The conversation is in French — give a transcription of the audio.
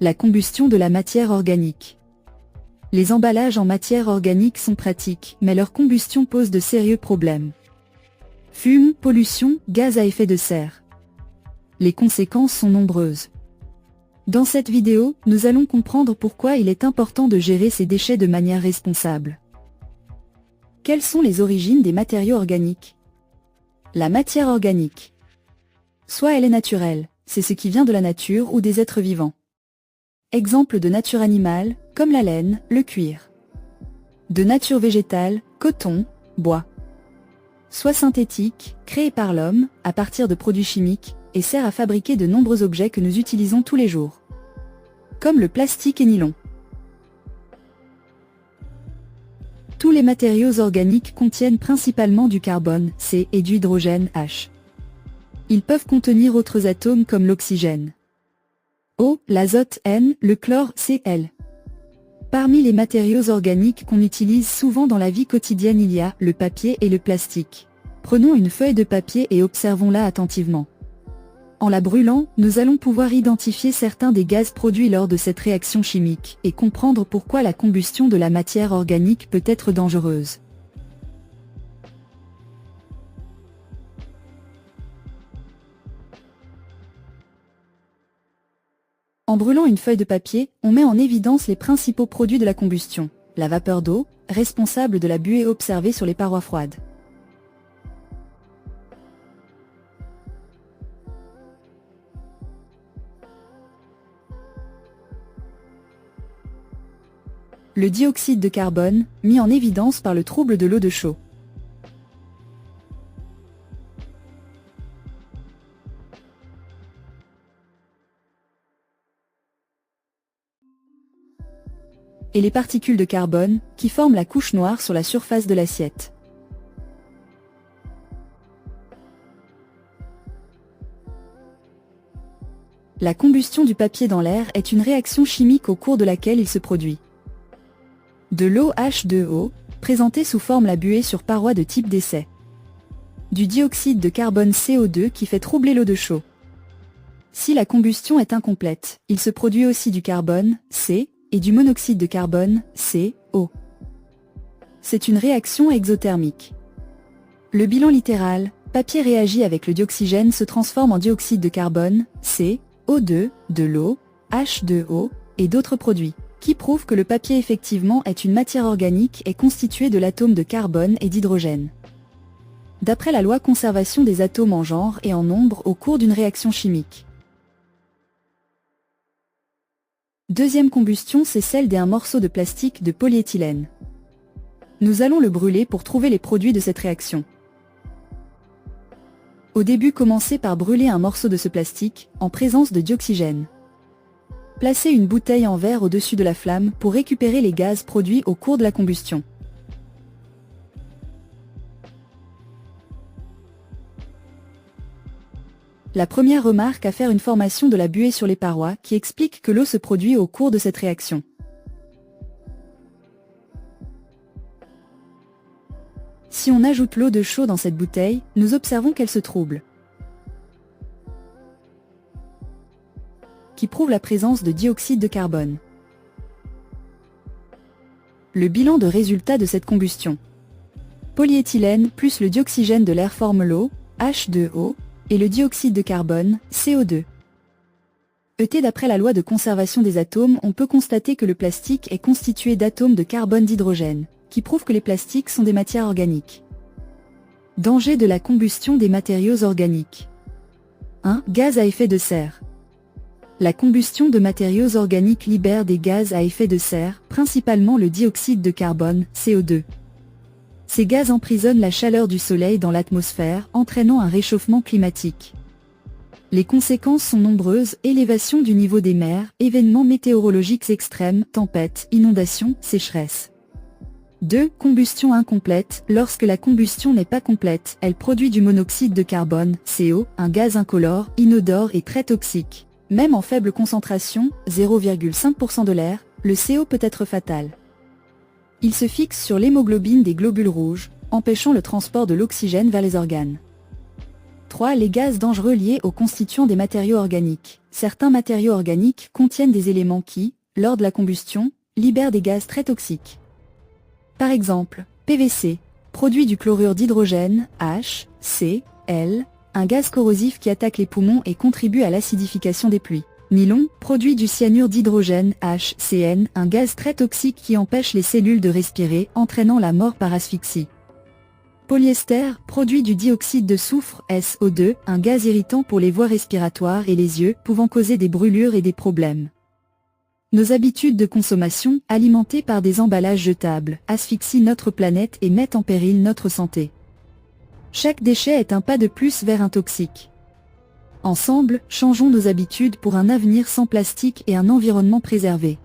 La combustion de la matière organique. Les emballages en matière organique sont pratiques, mais leur combustion pose de sérieux problèmes. Fume, pollution, gaz à effet de serre. Les conséquences sont nombreuses. Dans cette vidéo, nous allons comprendre pourquoi il est important de gérer ces déchets de manière responsable. Quelles sont les origines des matériaux organiques? La matière organique. Soit elle est naturelle, c'est ce qui vient de la nature ou des êtres vivants. Exemple de nature animale, comme la laine, le cuir. De nature végétale, coton, bois. Soit synthétique, créée par l'homme, à partir de produits chimiques, et sert à fabriquer de nombreux objets que nous utilisons tous les jours. Comme le plastique et nylon. Tous les matériaux organiques contiennent principalement du carbone, C, et du hydrogène, H. Ils peuvent contenir autres atomes comme l'oxygène, O, l'azote, N, le chlore, Cl. Parmi les matériaux organiques qu'on utilise souvent dans la vie quotidienne, il y a le papier et le plastique. Prenons une feuille de papier et observons-la attentivement. En la brûlant, nous allons pouvoir identifier certains des gaz produits lors de cette réaction chimique et comprendre pourquoi la combustion de la matière organique peut être dangereuse. En brûlant une feuille de papier, on met en évidence les principaux produits de la combustion. La vapeur d'eau, responsable de la buée observée sur les parois froides. Le dioxyde de carbone, mis en évidence par le trouble de l'eau de chaux. Et les particules de carbone, qui forment la couche noire sur la surface de l'assiette. La combustion du papier dans l'air est une réaction chimique au cours de laquelle il se produit de l'eau H2O, présentée sous forme la buée sur paroi de type décès. Du dioxyde de carbone CO2 qui fait troubler l'eau de chaux. Si la combustion est incomplète, il se produit aussi du carbone, C, et du monoxyde de carbone, CO. C'est une réaction exothermique. Le bilan littéral, papier réagit avec le dioxygène se transforme en dioxyde de carbone, CO2, de l'eau, H2O, et d'autres produits, qui prouvent que le papier effectivement est une matière organique et constituée de l'atome de carbone et d'hydrogène. D'après la loi conservation des atomes en genre et en nombre au cours d'une réaction chimique. Deuxième combustion, c'est celle d'un morceau de plastique de polyéthylène. Nous allons le brûler pour trouver les produits de cette réaction. Au début, commencez par brûler un morceau de ce plastique, en présence de dioxygène. Placez une bouteille en verre au-dessus de la flamme pour récupérer les gaz produits au cours de la combustion. La première remarque à faire une formation de la buée sur les parois qui explique que l'eau se produit au cours de cette réaction. Si on ajoute l'eau de chaux dans cette bouteille, nous observons qu'elle se trouble, qui prouve la présence de dioxyde de carbone. Le bilan de résultat de cette combustion. Polyéthylène plus le dioxygène de l'air forment l'eau, H2O, et le dioxyde de carbone, CO2. D'après la loi de conservation des atomes, on peut constater que le plastique est constitué d'atomes de carbone d'hydrogène, qui prouve que les plastiques sont des matières organiques. Danger de la combustion des matériaux organiques. 1. Gaz à effet de serre. La combustion de matériaux organiques libère des gaz à effet de serre, principalement le dioxyde de carbone, CO2. Ces gaz emprisonnent la chaleur du soleil dans l'atmosphère, entraînant un réchauffement climatique. Les conséquences sont nombreuses, élévation du niveau des mers, événements météorologiques extrêmes, tempêtes, inondations, sécheresses. 2. Combustion incomplète. Lorsque la combustion n'est pas complète, elle produit du monoxyde de carbone, CO, un gaz incolore, inodore et très toxique. Même en faible concentration, 0,5% de l'air, le CO peut être fatal. Il se fixe sur l'hémoglobine des globules rouges, empêchant le transport de l'oxygène vers les organes. 3. Les gaz dangereux liés aux constituants des matériaux organiques. Certains matériaux organiques contiennent des éléments qui, lors de la combustion, libèrent des gaz très toxiques. Par exemple, PVC, produit du chlorure d'hydrogène, HCl, un gaz corrosif qui attaque les poumons et contribue à l'acidification des pluies. Nylon, produit du cyanure d'hydrogène, HCN, un gaz très toxique qui empêche les cellules de respirer, entraînant la mort par asphyxie. Polyester, produit du dioxyde de soufre, SO2, un gaz irritant pour les voies respiratoires et les yeux, pouvant causer des brûlures et des problèmes. Nos habitudes de consommation, alimentées par des emballages jetables, asphyxient notre planète et mettent en péril notre santé. Chaque déchet est un pas de plus vers un toxique. Ensemble, changeons nos habitudes pour un avenir sans plastique et un environnement préservé.